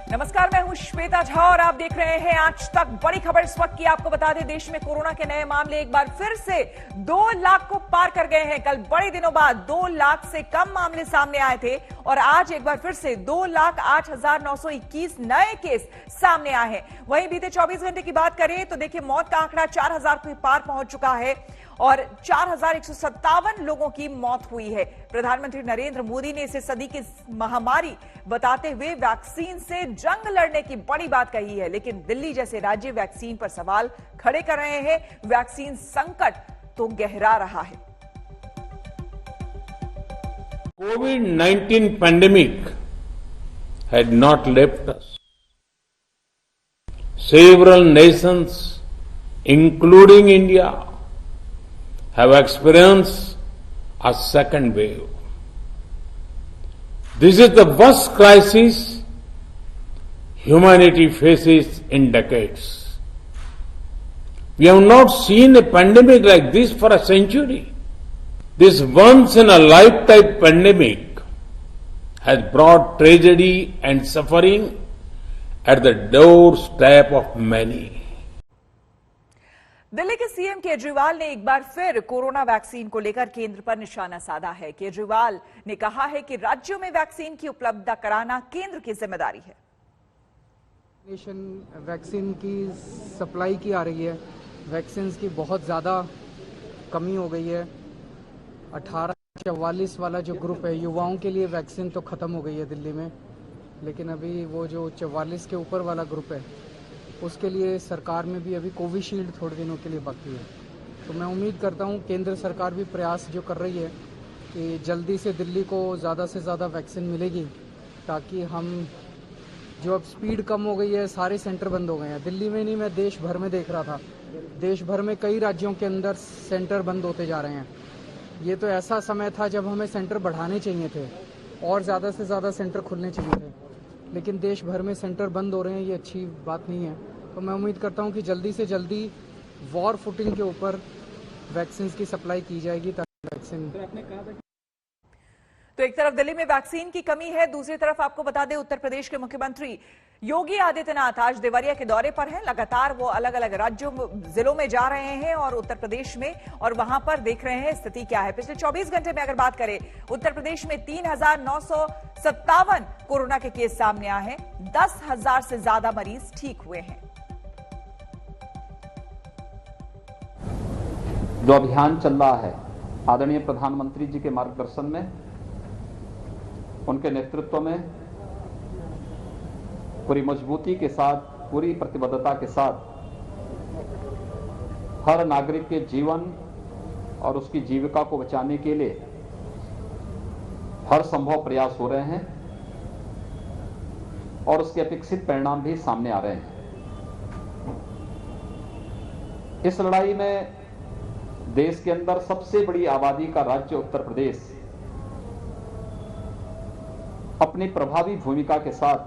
नमस्कार, मैं हूं श्वेता झा और आप देख रहे हैं आज तक। बड़ी खबर इस वक्त की आपको बता दें, देश में कोरोना के नए मामले एक बार फिर से 2 लाख को पार कर गए हैं। कल बड़े दिनों बाद 2 लाख से कम मामले सामने आए थे और आज एक बार फिर से 2,08,921 नए केस सामने आए हैं। वहीं बीते 24 घंटे की बात करें तो देखिए, मौत का आंकड़ा 4,000 के पार पहुंच चुका है और 4,157 लोगों की मौत हुई है। प्रधानमंत्री नरेंद्र मोदी ने इसे सदी की महामारी बताते हुए वैक्सीन से जंग लड़ने की बड़ी बात कही है, लेकिन दिल्ली जैसे राज्य वैक्सीन पर सवाल खड़े कर रहे हैं। वैक्सीन संकट तो गहरा रहा है। COVID-19 pandemic had not left us. Several nations, including India, have experienced a second wave. This is the worst crisis humanity faces in decades. We have not seen a pandemic like this for a century. This once-in-a-lifetime pandemic has brought tragedy and suffering at the doorstep of many. Delhi के CM Kejriwal ने एक बार फिर corona vaccine को लेकर केंद्र पर निशाना साधा है। केजरीवाल ने कहा है कि राज्यों में वैक्सीन की उपलब्धता कराना केंद्र की जिम्मेदारी है। वैक्सीन की सप्लाई की आ रही है, वैक्सीन की बहुत ज़्यादा कमी हो गई है। 18-44 वाला जो ग्रुप है, युवाओं के लिए वैक्सीन तो ख़त्म हो गई है दिल्ली में, लेकिन अभी वो जो 44 के ऊपर वाला ग्रुप है उसके लिए सरकार में भी अभी कोविशील्ड थोड़े दिनों के लिए बाकी है। तो मैं उम्मीद करता हूँ केंद्र सरकार भी प्रयास जो कर रही है कि जल्दी से दिल्ली को ज़्यादा से ज़्यादा वैक्सीन मिलेगी, ताकि हम जो अब स्पीड कम हो गई है, सारे सेंटर बंद हो गए हैं। दिल्ली में नहीं, मैं देश भर में देख रहा था, देश भर में कई राज्यों के अंदर सेंटर बंद होते जा रहे हैं। ये तो ऐसा समय था जब हमें सेंटर बढ़ाने चाहिए थे और ज़्यादा से ज़्यादा सेंटर खुलने चाहिए थे, लेकिन देश भर में सेंटर बंद हो रहे हैं। ये अच्छी बात नहीं है। तो मैं उम्मीद करता हूं कि जल्दी से जल्दी वॉर फुटिंग के ऊपर वैक्सीन की सप्लाई की जाएगी, ताकि वैक्सीन। तो एक तरफ दिल्ली में वैक्सीन की कमी है, दूसरी तरफ आपको बता दें उत्तर प्रदेश के मुख्यमंत्री योगी आदित्यनाथ आज देवरिया के दौरे पर हैं। लगातार वो अलग अलग राज्यों जिलों में जा रहे हैं और उत्तर प्रदेश में, और वहां पर देख रहे हैं स्थिति क्या है। पिछले 24 घंटे में अगर बात करें, उत्तर प्रदेश में 3,957 कोरोना के केस सामने आए हैं। 10,000 से ज्यादा मरीज ठीक हुए हैं। जो अभियान चल रहा है आदरणीय प्रधानमंत्री जी के मार्गदर्शन में, उनके नेतृत्व में पूरी मजबूती के साथ, पूरी प्रतिबद्धता के साथ हर नागरिक के जीवन और उसकी जीविका को बचाने के लिए हर संभव प्रयास हो रहे हैं और उसके अपेक्षित परिणाम भी सामने आ रहे हैं। इस लड़ाई में देश के अंदर सबसे बड़ी आबादी का राज्य उत्तर प्रदेश अपनी प्रभावी भूमिका के साथ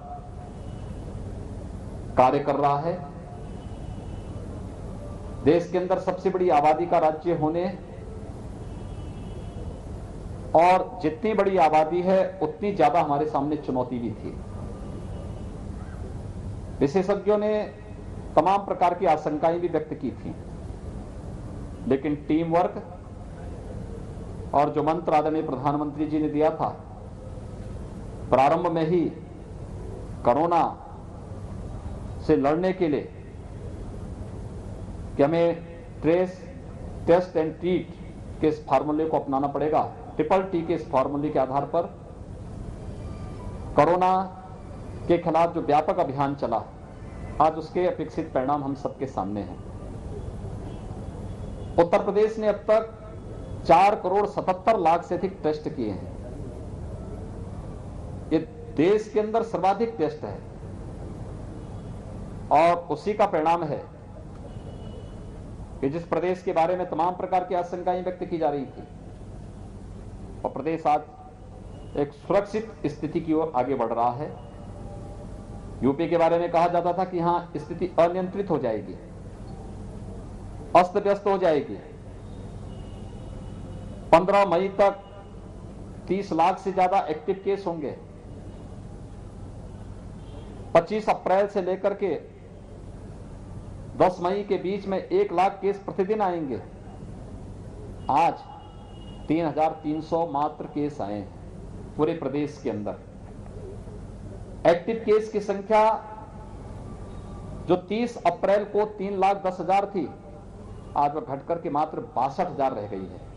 कार्य कर रहा है। देश के अंदर सबसे बड़ी आबादी का राज्य होने और जितनी बड़ी आबादी है उतनी ज्यादा हमारे सामने चुनौती भी थी। विशेषज्ञों ने तमाम प्रकार की आशंकाएं भी व्यक्त की थी, लेकिन टीम वर्क और जो मंत्र आदरणीय प्रधानमंत्री जी ने दिया था प्रारंभ में ही कोरोना से लड़ने के लिए कि हमें ट्रेस, टेस्ट एंड ट्रीट के इस फार्मूले को अपनाना पड़ेगा। ट्रिपल टी के इस फार्मूले के आधार पर कोरोना के खिलाफ जो व्यापक अभियान चला, आज उसके अपेक्षित परिणाम हम सबके सामने हैं। उत्तर प्रदेश ने अब तक 4,77,00,000 से अधिक टेस्ट किए हैं। ये देश के अंदर सर्वाधिक टेस्ट है और उसी का परिणाम है कि जिस प्रदेश के बारे में तमाम प्रकार की आशंकाएं व्यक्त की जा रही थी, और प्रदेश आज एक सुरक्षित स्थिति की ओर आगे बढ़ रहा है। यूपी के बारे में कहा जाता था कि यहां स्थिति अनियंत्रित हो जाएगी, अस्त व्यस्त हो जाएगी। 15 मई तक 30 लाख से ज्यादा एक्टिव केस होंगे। 25 अप्रैल से लेकर के 10 मई के बीच में 1 लाख केस प्रतिदिन आएंगे। आज 3,300 मात्र केस आए हैं पूरे प्रदेश के अंदर। एक्टिव केस की संख्या जो 30 अप्रैल को 3,10,000 थी, आज वह घटकर के मात्र 62,000 रह गई है।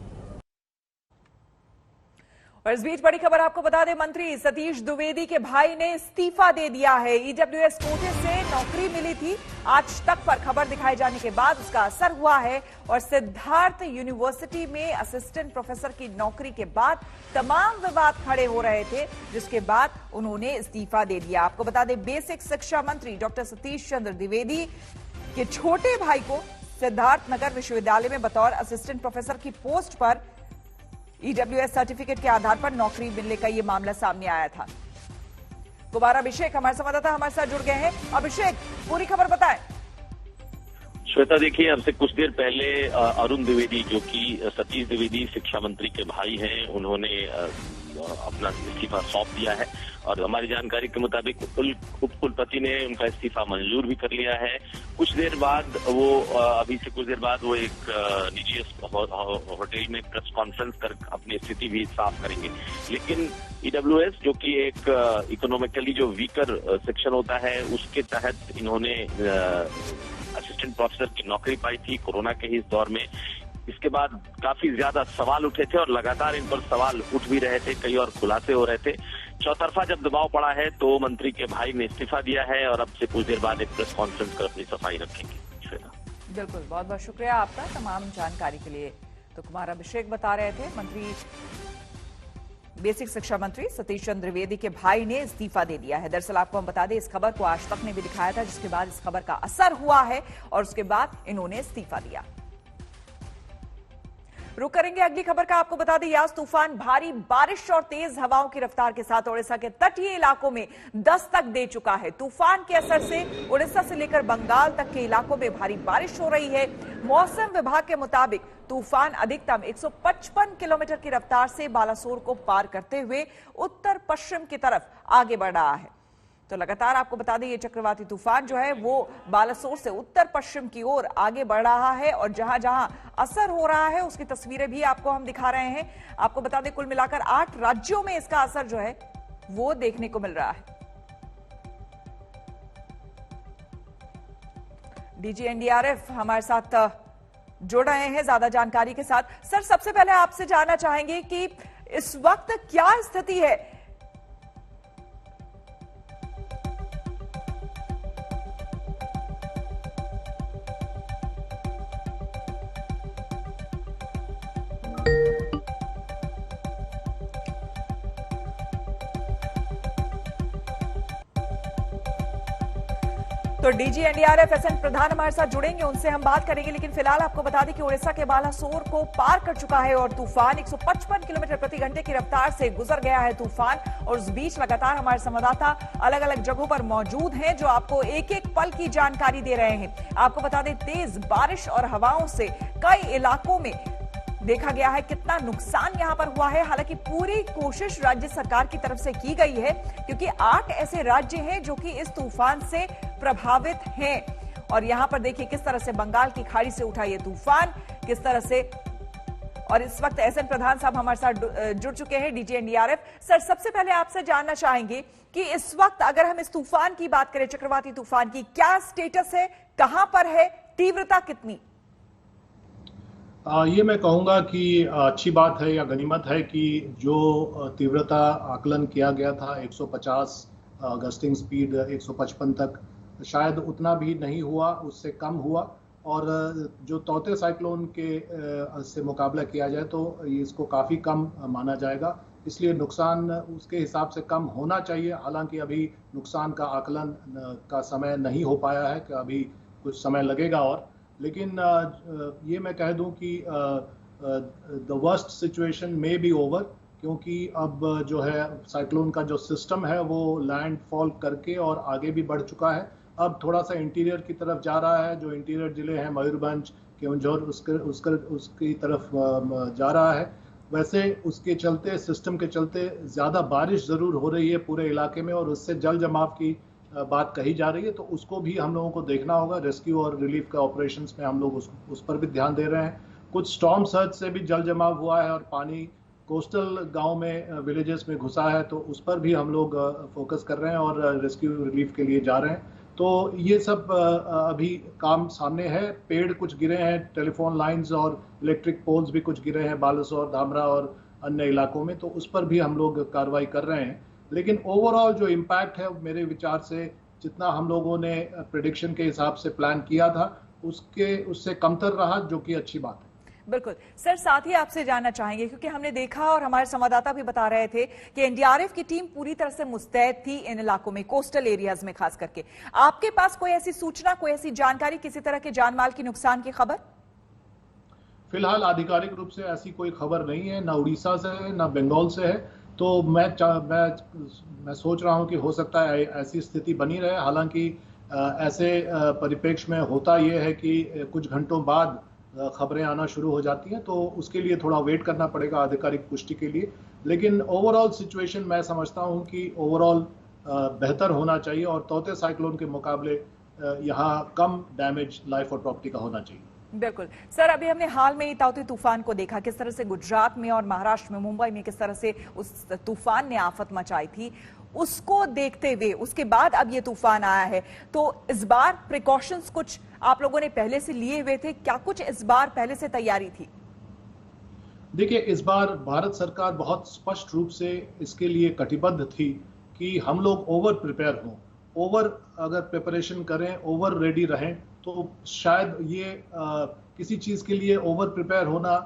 और इस बीच बड़ी खबर आपको बता दें, मंत्री सतीश द्विवेदी के भाई ने इस्तीफा दे दिया है। ईडब्ल्यूएस कोटे से नौकरी मिली थी, आज तक पर खबर दिखाए जाने के बाद उसका असर हुआ है और सिद्धार्थ यूनिवर्सिटी में असिस्टेंट प्रोफेसर की नौकरी के बाद तमाम विवाद खड़े हो रहे थे, जिसके बाद उन्होंने इस्तीफा दे दिया। आपको बता दें, बेसिक शिक्षा मंत्री डॉक्टर सतीश चंद्र द्विवेदी के छोटे भाई को सिद्धार्थ नगर विश्वविद्यालय में बतौर असिस्टेंट प्रोफेसर की पोस्ट पर ईडब्ल्यूएस सर्टिफिकेट के आधार पर नौकरी मिलने का यह मामला सामने आया था। दोबारा अभिषेक हमारे संवाददाता हमारे साथ जुड़ गए हैं। अभिषेक, पूरी खबर बताएं। श्वेता, देखिए, अब से कुछ देर पहले अरुण द्विवेदी, जो कि सतीश द्विवेदी शिक्षा मंत्री के भाई हैं, उन्होंने अपना इस्तीफा सौंप दिया है और हमारी जानकारी के मुताबिक उप कुलपति ने उनका इस्तीफा मंजूर भी कर लिया है। कुछ देर बाद वो एक निजी होटल में प्रेस कॉन्फ्रेंस कर अपनी स्थिति भी साफ करेंगे। लेकिन ईडब्ल्यूएस, जो कि एक इकोनॉमिकली जो वीकर सेक्शन होता है, उसके तहत इन्होंने असिस्टेंट प्रोफेसर की नौकरी पाई थी कोरोना के ही इस दौर में। इसके बाद काफी ज्यादा सवाल उठे थे और लगातार इन पर सवाल उठ भी रहे थे, कई और खुलासे हो रहे थे। चौतरफा जब दबाव पड़ा है तो मंत्री के भाई ने इस्तीफा दिया है और अब से कुछ देर बाद एक प्रेस कॉन्फ्रेंस कर अपनी सफाई रखेंगे। बिल्कुल, बहुत बहुत शुक्रिया आपका तमाम जानकारी के लिए। तो कुमार अभिषेक बता रहे थे, मंत्री बेसिक शिक्षा मंत्री सतीश चंद्र द्विवेदी के भाई ने इस्तीफा दे दिया है। दरअसल आपको हम बता दें, इस खबर को आज तक ने भी दिखाया था, जिसके बाद इस खबर का असर हुआ है और उसके बाद इन्होंने इस्तीफा दिया। रुक करेंगे अगली खबर का। आपको बता दें, यास तूफान भारी बारिश और तेज हवाओं की रफ्तार के साथ उड़ीसा के तटीय इलाकों में दस्तक दे चुका है। तूफान के असर से उड़ीसा से लेकर बंगाल तक के इलाकों में भारी बारिश हो रही है। मौसम विभाग के मुताबिक तूफान अधिकतम 155 किलोमीटर की रफ्तार से बालासोर को पार करते हुए उत्तर पश्चिम की तरफ आगे बढ़ रहा है। तो लगातार आपको बता दें, ये चक्रवाती तूफान जो है वो बालासोर से उत्तर पश्चिम की ओर आगे बढ़ रहा है और जहां जहां असर हो रहा है उसकी तस्वीरें भी आपको हम दिखा रहे हैं। आपको बता दें, कुल मिलाकर 8 राज्यों में इसका असर जो है वो देखने को मिल रहा है। डीजी एनडीआरएफ हमारे साथ जुड़ रहे हैं ज्यादा जानकारी के साथ। सर, सबसे पहले आपसे जानना चाहेंगे कि इस वक्त क्या स्थिति है? तो डीजी एनडीआरएफ एसएन प्रधान हमारे साथ जुड़ेंगे, उनसे हम बात करेंगे। लेकिन फिलहाल आपको बता दें कि उड़ीसा के बालासोर को पार कर चुका है और तूफान 155 किलोमीटर प्रति घंटे की रफ्तार से गुजर गया है तूफान। और उस बीच लगातार हमारे संवाददाता अलग अलग जगहों पर मौजूद हैं, जो आपको एक एक पल की जानकारी दे रहे हैं। आपको बता दें, तेज बारिश और हवाओं से कई इलाकों में देखा गया है कितना नुकसान यहां पर हुआ है। हालांकि पूरी कोशिश राज्य सरकार की तरफ से की गई है, क्योंकि 8 ऐसे राज्य हैं जो कि इस तूफान से प्रभावित हैं। और यहां पर देखिए किस तरह से बंगाल की खाड़ी से उठा ये तूफान, किस तरह से। और इस वक्त एसएन प्रधान साहब हमारे साथ जुड़ चुके हैं, डीजी एनडीआरएफ। सर, सबसे पहले आपसे जानना चाहेंगे कि इस वक्त अगर हम इस तूफान की बात करें, चक्रवाती तूफान की, क्या स्टेटस है, कहां पर है, तीव्रता कितनी? ये मैं कहूँगा कि अच्छी बात है या गनीमत है कि जो तीव्रता आकलन किया गया था 150 गस्टिंग स्पीड 155 तक, शायद उतना भी नहीं हुआ, उससे कम हुआ। और जो तौते साइक्लोन के से मुकाबला किया जाए तो इसको काफ़ी कम माना जाएगा, इसलिए नुकसान उसके हिसाब से कम होना चाहिए। हालांकि अभी नुकसान का आकलन का समय नहीं हो पाया है, कि अभी कुछ समय लगेगा। और लेकिन ये मैं कह दूं कि the worst situation may be over, क्योंकि अब जो है साइक्लोन का जो सिस्टम है वो लैंडफॉल करके और आगे भी बढ़ चुका है। अब थोड़ा सा इंटीरियर की तरफ जा रहा है, जो इंटीरियर जिले हैं मयूरभंज, केवंझौर, उसकी तरफ जा रहा है। वैसे उसके चलते, सिस्टम के चलते ज़्यादा बारिश ज़रूर हो रही है पूरे इलाके में, और उससे जल जमाव की बात कही जा रही है, तो उसको भी हम लोगों को देखना होगा। रेस्क्यू और रिलीफ के ऑपरेशंस में हम लोग उस पर भी ध्यान दे रहे हैं। कुछ स्टॉर्म सर्ज से भी जल जमाव हुआ है और पानी कोस्टल गांव में विलेजेस में घुसा है, तो उस पर भी हम लोग फोकस कर रहे हैं और रेस्क्यू रिलीफ के लिए जा रहे हैं। तो ये सब अभी काम सामने है। पेड़ कुछ गिरे हैं, टेलीफोन लाइंस और इलेक्ट्रिक पोल्स भी कुछ गिरे हैं बालासोर, धामरा और अन्य इलाकों में, तो उस पर भी हम लोग कार्रवाई कर रहे हैं। लेकिन ओवरऑल जो इम्पैक्ट है, मेरे विचार से जितना हम लोगों ने प्रेडिक्शन के हिसाब से प्लान किया था उससे कमतर रहा, जो कि अच्छी बात है। बिल्कुल सर, साथ ही आपसे जानना चाहेंगे क्योंकि हमने देखा और हमारे संवाददाता भी बता रहे थे कि एनडीआरएफ की टीम पूरी तरह से मुस्तैद थी इन इलाकों में, कोस्टल एरियाज में खास करके। आपके पास कोई ऐसी सूचना, कोई ऐसी जानकारी, किसी तरह के जान माल की नुकसान की खबर? फिलहाल आधिकारिक रूप से ऐसी कोई खबर नहीं है, ना उड़ीसा से है ना बंगाल से है। तो मैं सोच रहा हूं कि हो सकता है ऐसी स्थिति बनी रहे। हालांकि ऐसे परिप्रेक्ष्य में होता यह है कि कुछ घंटों बाद खबरें आना शुरू हो जाती हैं, तो उसके लिए थोड़ा वेट करना पड़ेगा आधिकारिक पुष्टि के लिए। लेकिन ओवरऑल सिचुएशन मैं समझता हूं कि ओवरऑल बेहतर होना चाहिए और तौते साइक्लोन के मुकाबले यहाँ कम डैमेज लाइफ और प्रॉपर्टी का होना चाहिए। बिल्कुल सर, अभी हमने हाल में ही ताउते तूफान को देखा, किस तरह से गुजरात में और महाराष्ट्र में, मुंबई में किस तरह से उस तूफान ने आफत मचाई थी। उसको देखते हुए उसके बाद अब ये तूफान आया है, तो इस बार प्रिकॉशंस कुछ आप लोगों ने पहले से लिए हुए थे क्या? कुछ इस बार पहले से तैयारी थी? देखिए, इस बार भारत सरकार बहुत स्पष्ट रूप से इसके लिए कटिबद्ध थी कि हम लोग ओवर प्रिपेयर हों। ओवर अगर प्रिपरेशन करें, ओवर रेडी रहें, तो शायद ये किसी चीज के लिए ओवर प्रिपेयर होना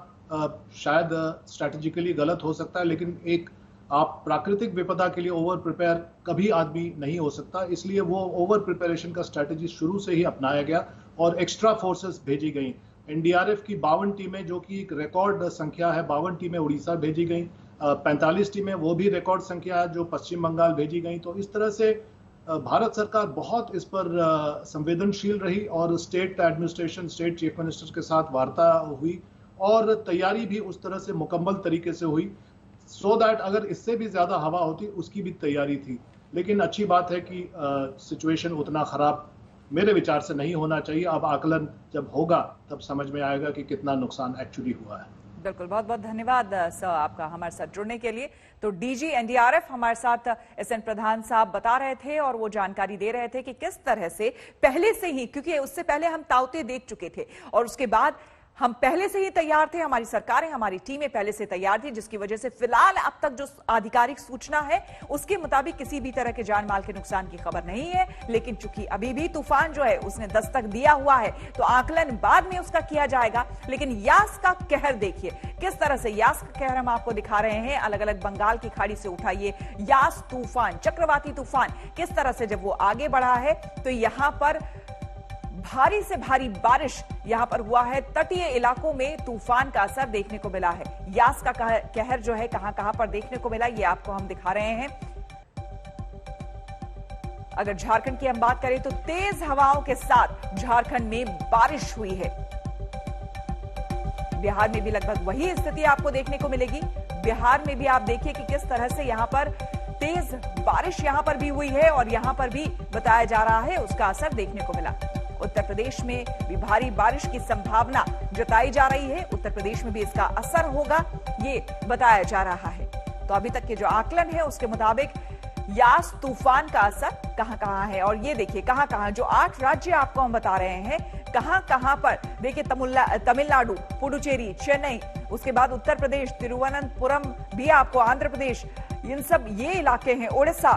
शायद स्ट्रैटेजिकली गलत हो सकता है, लेकिन एक आप प्राकृतिक विपदा के लिए ओवर प्रिपेयर कभी आदमी नहीं हो सकता। इसलिए वो ओवर प्रिपरेशन का स्ट्रैटेजी शुरू से ही अपनाया गया और एक्स्ट्रा फोर्सेस भेजी गई। एनडीआरएफ की 52 टीमें, जो कि एक रिकॉर्ड संख्या है, 52 टीमें उड़ीसा भेजी गई, 45 टीमें वो भी रिकॉर्ड संख्या है जो पश्चिम बंगाल भेजी गई। तो इस तरह से भारत सरकार बहुत इस पर संवेदनशील रही और state administration, state chief minister के साथ वार्ता हुई और तैयारी भी उस तरह से मुकम्मल तरीके से हुई, सो दैट अगर इससे भी ज्यादा हवा होती उसकी भी तैयारी थी। लेकिन अच्छी बात है कि सिचुएशन उतना खराब मेरे विचार से नहीं होना चाहिए। अब आकलन जब होगा तब समझ में आएगा कि कितना नुकसान एक्चुअली हुआ है। बिल्कुल, बहुत बहुत धन्यवाद सर आपका हमारे साथ जुड़ने के लिए। तो डीजी एनडीआरएफ हमारे साथ एसएन प्रधान साहब बता रहे थे और वो जानकारी दे रहे थे कि किस तरह से पहले से ही, क्योंकि उससे पहले हम ताउते देख चुके थे और उसके बाद हम पहले से ही तैयार थे, हमारी सरकारें, हमारी टीमें पहले से तैयार थी, जिसकी वजह से फिलहाल अब तक जो आधिकारिक सूचना है उसके मुताबिक किसी भी तरह के जान माल के नुकसान की खबर नहीं है। लेकिन चूंकि अभी भी तूफान जो है उसने दस्तक दिया हुआ है, तो आकलन बाद में उसका किया जाएगा। लेकिन यास का कहर देखिए किस तरह से, यास का कहर हम आपको दिखा रहे हैं। अलग अलग बंगाल की खाड़ी से उठा ये यास तूफान, चक्रवाती तूफान, किस तरह से जब वो आगे बढ़ा है तो यहां पर भारी से भारी बारिश यहां पर हुआ है। तटीय इलाकों में तूफान का असर देखने को मिला है। यास का कहर जो है कहां कहां पर देखने को मिला, ये आपको हम दिखा रहे हैं। अगर झारखंड की हम बात करें तो तेज हवाओं के साथ झारखंड में बारिश हुई है। बिहार में भी लगभग वही स्थिति आपको देखने को मिलेगी। बिहार में भी आप देखिए कि किस तरह से यहां पर तेज बारिश यहां पर भी हुई है और यहां पर भी बताया जा रहा है उसका असर देखने को मिला। उत्तर प्रदेश में भी भारी बारिश की संभावना जताई जा रही है। उत्तर प्रदेश में भी इसका असर होगा, ये बताया जा रहा है। तो अभी तक के जो आकलन है उसके मुताबिक यास तूफान का असर कहां कहां है, और ये देखिए कहां कहां, जो 8 राज्य आपको हम बता रहे हैं कहां कहां पर देखिए, तमिलनाडु, पुडुचेरी, चेन्नई, उसके बाद उत्तर प्रदेश, तिरुवनंतपुरम भी आपको, आंध्र प्रदेश, इन सब ये इलाके हैं, ओडिशा,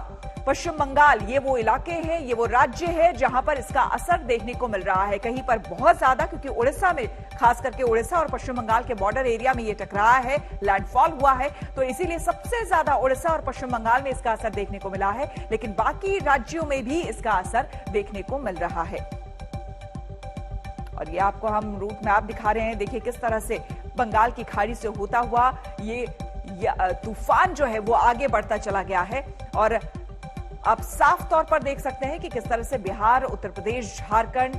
पश्चिम बंगाल, ये वो इलाके हैं, ये वो राज्य है जहां पर इसका असर देखने को मिल रहा है। कहीं पर बहुत ज्यादा, क्योंकि उड़ीसा में, खास करके उड़ीसा और पश्चिम बंगाल के बॉर्डर एरिया में ये टकराया है, लैंडफॉल हुआ है, तो इसीलिए सबसे ज्यादा उड़ीसा और पश्चिम बंगाल में इसका असर देखने को मिला है। लेकिन बाकी राज्यों में भी इसका असर देखने को मिल रहा है और ये आपको हम रूट मैप दिखा रहे हैं। देखिए किस तरह से बंगाल की खाड़ी से होता हुआ ये तूफान जो है वो आगे बढ़ता चला गया है और आप साफ तौर पर देख सकते हैं कि किस तरह से बिहार, उत्तर प्रदेश, झारखंड,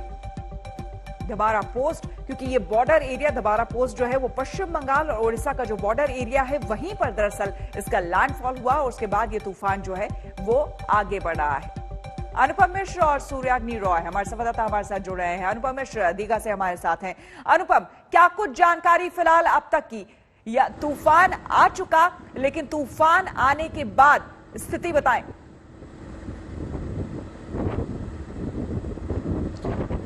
धबारा पोस्ट, क्योंकि ये बॉर्डर एरिया धबारा पोस्ट जो है वो पश्चिम बंगाल और ओडिशा का जो बॉर्डर एरिया है वहीं पर दरअसल इसका लैंडफॉल हुआ और उसके बाद ये तूफान जो है वो आगे बढ़ रहा है। अनुपम मिश्र और सूर्याग्नि रॉय हमारे संवाददाता हमारे साथ जुड़ रहे हैं। अनुपम मिश्र दीघा से हमारे साथ हैं। अनुपम, क्या कुछ जानकारी फिलहाल अब तक की, या तूफान आ चुका, लेकिन तूफान आने के बाद स्थिति बताएं।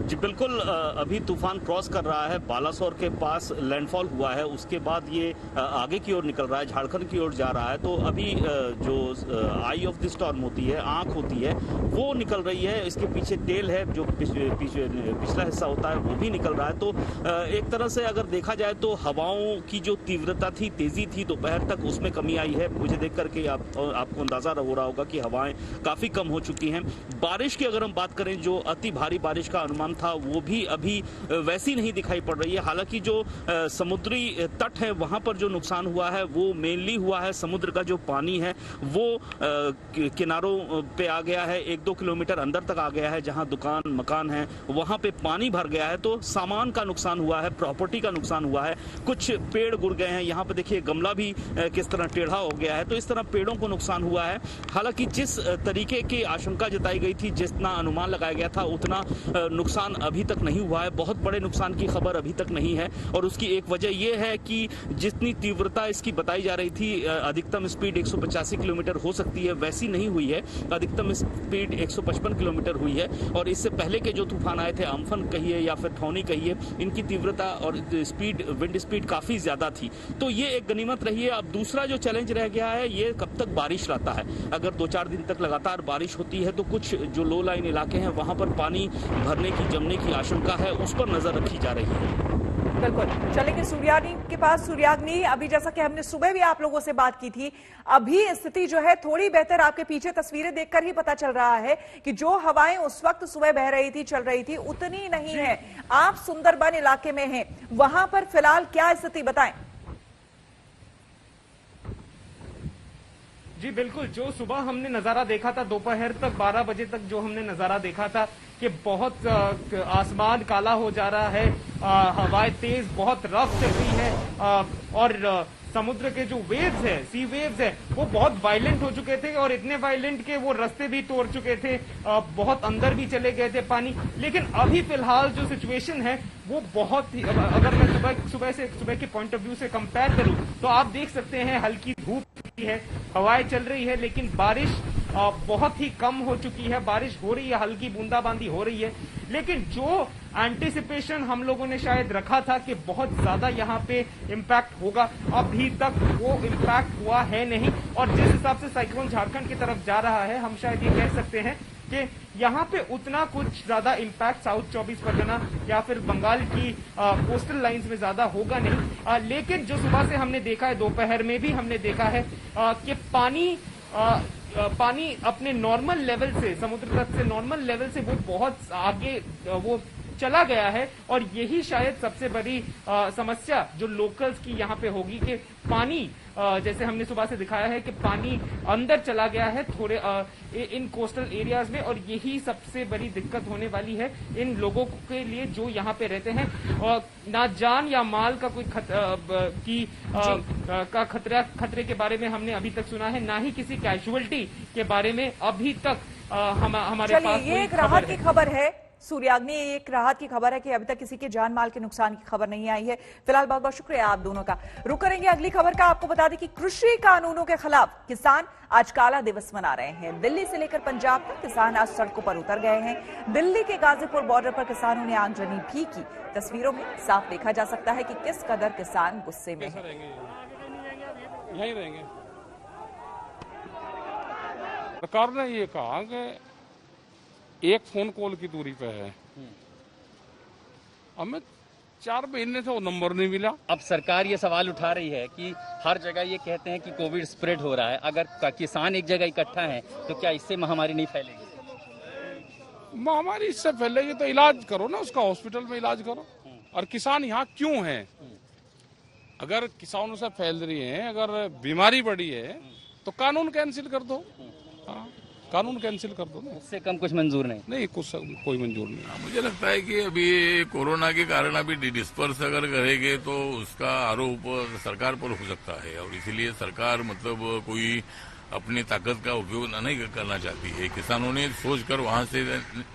जी बिल्कुल, अभी तूफान क्रॉस कर रहा है, बालासोर के पास लैंडफॉल हुआ है, उसके बाद ये आगे की ओर निकल रहा है, झारखंड की ओर जा रहा है। तो अभी जो आई ऑफ द स्टॉर्म होती है, आंख होती है, वो निकल रही है। इसके पीछे टेल है, जो पिछला हिस्सा होता है, वो भी निकल रहा है। तो एक तरह से अगर देखा जाए तो हवाओं की जो तीव्रता थी, तेजी थी, दोपहर तक उसमें कमी आई है। मुझे देख करके आपको अंदाजा हो रहा होगा कि हवाएं काफी कम हो चुकी हैं। बारिश की अगर हम बात करें, जो अति भारी बारिश का अनुमान था, वो भी अभी वैसी नहीं दिखाई पड़ रही है। हालांकि जो समुद्री तट है, वहां पर जो नुकसान हुआ है वो मेनली हुआ है समुद्र का जो पानी है वो किनारों पे आ गया है, 1-2 किलोमीटर अंदर तक आ गया है। जहां दुकान मकान है वहां पे पानी भर गया है, तो सामान का नुकसान हुआ है, प्रॉपर्टी का नुकसान हुआ है, कुछ पेड़ गिर गए हैं। यहाँ पे देखिए गमला भी किस तरह टेढ़ा हो गया है। तो इस तरह पेड़ों को नुकसान हुआ है। हालांकि जिस तरीके की आशंका जताई गई थी, जितना अनुमान लगाया गया था, उतना नुकसान अभी तक नहीं हुआ है। बहुत बड़े नुकसान की खबर अभी तक नहीं है, और उसकी एक वजह यह है कि जितनी तीव्रता इसकी बताई जा रही थी, अधिकतम स्पीड 185 किलोमीटर हो सकती है, वैसी नहीं हुई है। अधिकतम स्पीड 155 किलोमीटर हुई है। और इससे पहले के जो तूफान आए थे, अम्फन कहिए या फिर फौनी कहिए, इनकी तीव्रता और स्पीड, विंड स्पीड काफी ज्यादा थी। तो ये एक गनीमत रही है। अब दूसरा जो चैलेंज रह गया है, ये कब तक बारिश रहता है। अगर 2-4 दिन तक लगातार बारिश होती है तो कुछ जो लो लाइन इलाके हैं वहां पर पानी भरने की, जमने की आशंका है, उस पर नजर रखी जा रही है। बिल्कुल, चलेंगे सूर्याग्नि के पास। सूर्याग्नि, अभी जैसा कि हमने सुबह भी आप लोगों से बात की थी, अभी स्थिति जो है थोड़ी बेहतर, आपके पीछे तस्वीरें देखकर ही पता चल रहा है कि जो हवाएं उस वक्त सुबह बह रही थी, चल रही थी, उतनी नहीं है। आप सुंदरबन इलाके में हैं, वहां पर फिलहाल क्या स्थिति बताएं। जी बिल्कुल, जो सुबह हमने नजारा देखा था, दोपहर तक 12 बजे तक जो हमने नजारा देखा था कि बहुत आसमान काला हो जा रहा है, हवाएं तेज बहुत रफ चल रही है, और समुद्र के जो वेव्स है, सी वेव्स है, वो बहुत वायलेंट हो चुके थे, और इतने वायलेंट के वो रास्ते भी तोड़ चुके थे, बहुत अंदर भी चले गए थे पानी। लेकिन अभी फिलहाल जो सिचुएशन है वो बहुत ही, अगर मैं सुबह के पॉइंट ऑफ व्यू से कंपेयर करूं तो आप देख सकते हैं हल्की धूप है, हवाएं चल रही है, लेकिन बारिश बहुत ही कम हो चुकी है। बारिश हो रही है, हल्की बूंदाबांदी हो रही है, लेकिन जो एंटिसिपेशन हम लोगों ने शायद रखा था कि बहुत ज्यादा यहाँ पे इम्पैक्ट होगा, अभी तक वो इम्पैक्ट हुआ है नहीं। और जिस हिसाब से साइक्लोन झारखंड की तरफ जा रहा है, हम शायद ये कह सकते हैं कि यहाँ पे उतना कुछ ज्यादा इम्पैक्ट साउथ 24 परगना या फिर बंगाल की कोस्टल लाइंस में ज्यादा होगा नहीं। लेकिन जो सुबह से हमने देखा है, दोपहर में भी हमने देखा है कि पानी अपने नॉर्मल लेवल से, समुद्र तट से नॉर्मल लेवल से वो बहुत आगे वो चला गया है। और यही शायद सबसे बड़ी समस्या जो लोकल्स की यहाँ पे होगी कि पानी, जैसे हमने सुबह से दिखाया है कि पानी अंदर चला गया है थोड़े इन कोस्टल एरियाज में, और यही सबसे बड़ी दिक्कत होने वाली है इन लोगों के लिए जो यहाँ पे रहते हैं। और ना जान या माल का कोई खतरे के बारे में हमने अभी तक सुना है, ना ही किसी कैजुअलिटी के बारे में अभी तक हमारे पास। ये एक राहत की खबर है सूर्याग्नि, एक राहत की खबर है कि अभी तक किसी के जान माल के नुकसान की खबर नहीं आई है। फिलहाल बहुत बहुत शुक्रिया आप दोनों का। रुक करेंगे अगली खबर का। आपको बता दें कि कृषि कानूनों के खिलाफ किसान आज काला दिवस मना रहे हैं। दिल्ली से लेकर पंजाब तक किसान आज सड़कों पर उतर गए हैं। दिल्ली के गाजीपुर बॉर्डर पर किसानों ने आगजनी भी की। तस्वीरों में साफ देखा जा सकता है कि किस कदर किसान गुस्से में हैं। यहीं रहेंगे। सरकार ने ये कहा कि एक फोन कॉल की दूरी पे है, हमें 4 महीने से वो नंबर नहीं मिला। अब सरकार ये सवाल उठा रही है कि हर जगह ये कहते हैं कि कोविड स्प्रेड हो रहा है, अगर किसान एक जगह इकट्ठा है तो क्या इससे महामारी नहीं फैलेगी? महामारी इससे फैलेगी तो इलाज करो ना, उसका हॉस्पिटल में इलाज करो। और किसान यहाँ क्यों हैं? अगर किसानों से फैल रही है, अगर बीमारी बढ़ी है तो कानून कैंसिल कर दो। हाँ, कानून कैंसिल कर दो ना। उससे कम कुछ मंजूर नहीं कुछ कोई मंजूर नहीं। मुझे लगता है कि अभी कोरोना के कारण अभी डिस्पर्स अगर करेंगे तो उसका आरोप सरकार पर हो सकता है, और इसीलिए सरकार मतलब कोई अपनी ताकत का उपयोग नहीं करना चाहती है। किसानों ने सोचकर वहां से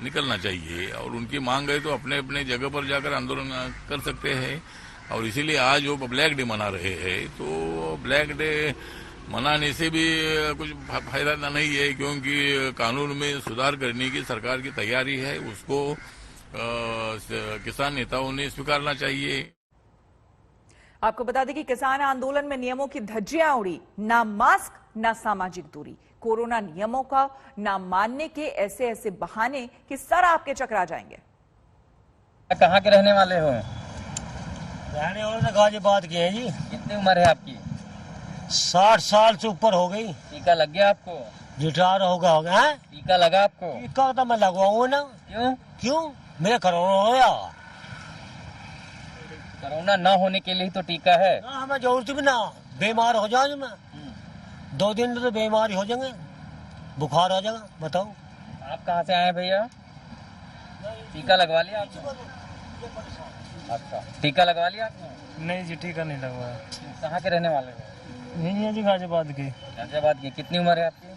निकलना चाहिए और उनकी मांग है तो अपने अपने जगह पर जाकर आंदोलन कर सकते हैं। और इसीलिए आज वो ब्लैक डे मना रहे हैं, तो ब्लैक डे मनाने से भी कुछ फायदा नहीं है, क्योंकि कानून में सुधार करने की सरकार की तैयारी है, उसको किसान नेताओं ने स्वीकारना चाहिए। आपको बता दें कि किसान आंदोलन में नियमों की धज्जियां उड़ी, ना मास्क ना सामाजिक दूरी, कोरोना नियमों का ना मानने के ऐसे ऐसे बहाने कि सर आपके चकरा जाएंगे। कहाँ के रहने वाले हो? रहने वाले ने गाजियाबाद के हैं जी। कितनी उम्र है आपकी? 60 साल से ऊपर हो गई। टीका लग गया आपको? रिटायर होगा है? टीका लगा आपको? टीका तो मैं लगवाऊंगा ना। क्यों मेरा कोरोना हो गया। कोरोना ना होने के लिए ही तो टीका है ना, हमें जरूरत भी ना, बीमार हो जाए मैं 2 दिन में तो बीमारी हो जाएंगे, बुखार आ जाएगा। बताओ आप कहाँ से आए भैया? टीका लगवा लिया आपने? अच्छा, टीका लगवा लिया आपने? नहीं जी, टीका नहीं लगवाया। कहाँ के रहने वाले हो? नहीं है जी, गाजियाबाद के। गाजियाबाद के। कितनी उम्र है आपकी?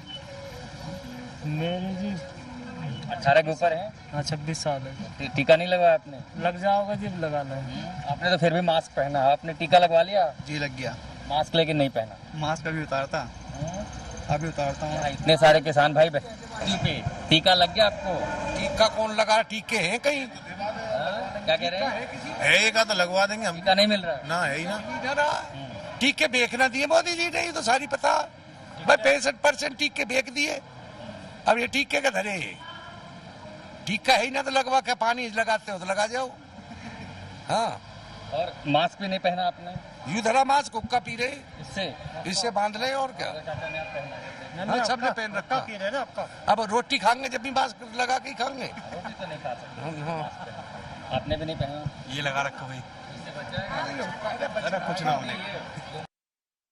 मेरी जी 18 के ऊपर है। हाँ, 26 साल है। टीका नहीं लगवाया आपने? लग जाओगा जी, लगा लो। आपने तो फिर भी मास्क पहना, आपने टीका लगवा लिया? जी लग गया। मास्क लेकिन नहीं पहना? मास्क अभी उतारता, अभी उतारता हूँ। इतने सारे किसान भाई टीका लग गया आपको? टीका कौन लगा? टीके हैं कहीं? क्या कह रहे हैं? है का तो लगवा देंगे हम। टीका नहीं मिल रहा ना है ही ना। टीके बेचना दिए मोदी जी ने, तो सारी पता भाई 65% टीके बेच दिए। अब ये टीके का धरे, टीका है ही ना तो लगवा के पानी लगाते हो तो लगा जाओ। हाँ, और मास्क भी नहीं पहना आपने? यू धरा मास्क, हुक्का पी रहे, इससे बांध रहे और क्या। हाँ, सबने पहन रखा। पी रहे ना आपका। अब रोटी खाएंगे जब भी मास्क लगा के खाएंगे। रोटी तो नहीं खा सकते। हाँ, आपने भी नहीं पहना? ये लगा रखा भाई, कुछ ना होने।